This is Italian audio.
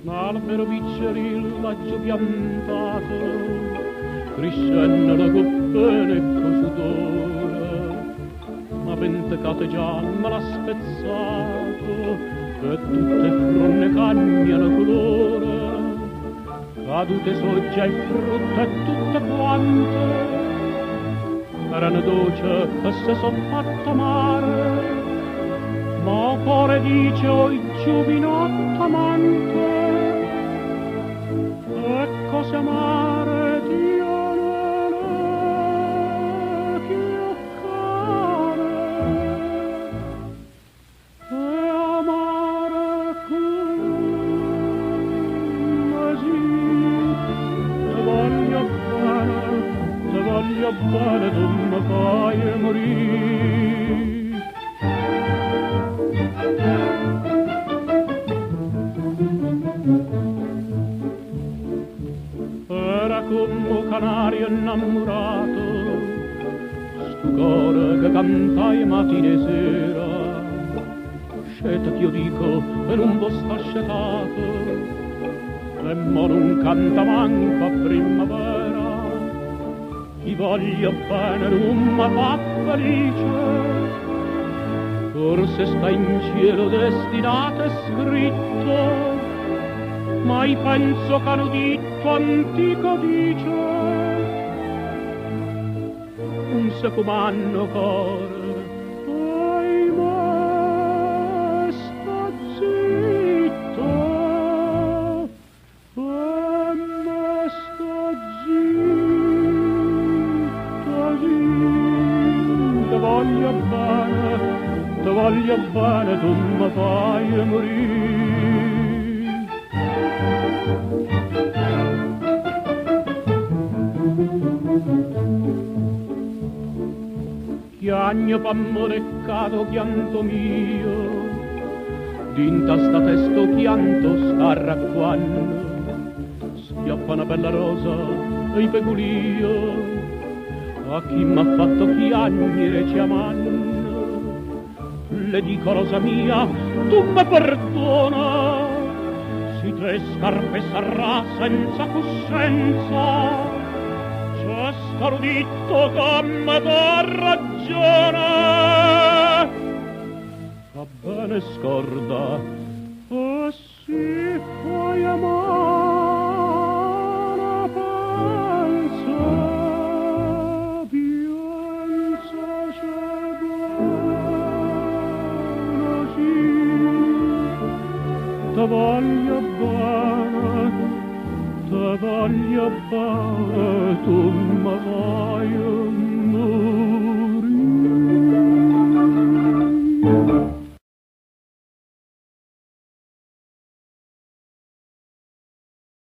L'albero picceril laggiù piantato, crescendo la coppene e cosudore, ma pentecate già me l'ha spezzato, e tutte fronne cambiano colore, cadute soggia e frutta e tutte quante, erano dolce e se son fatta mare, ma cuore dice oi giuvinotto amante, e cose amare Dio non è che care, e amare come sì, te voglio bene, tu mi fai morire. Era come un canario innamorato, sto cuore che cantai mattina e sera, scelta io dico e non può sta scetato, e mo non canta manco a primavera, ti voglio bene non mi fa felice, forse sta in cielo destinato e scritto, ma io penso che l'udito antico dice un secomanno core, ahimè sta zitto, ahimè sta zitto, zitto, te voglio bene, tu mi fai morire. Chiagno pammoleccato chianto mio, dinta sta testo chianto scarracquanno, schiappa una bella rosa e i peculio, a chi m'ha fatto chiagnere chiamanno, le dico rosa mia, tu mi perdona, si tre scarpe sarà senza coscienza, c'è starudito che me dà ragione, va bene scorda, e si fai amare pensa, piensa c'è buono sì, te voglio bene, te voglio bene, tu mi vai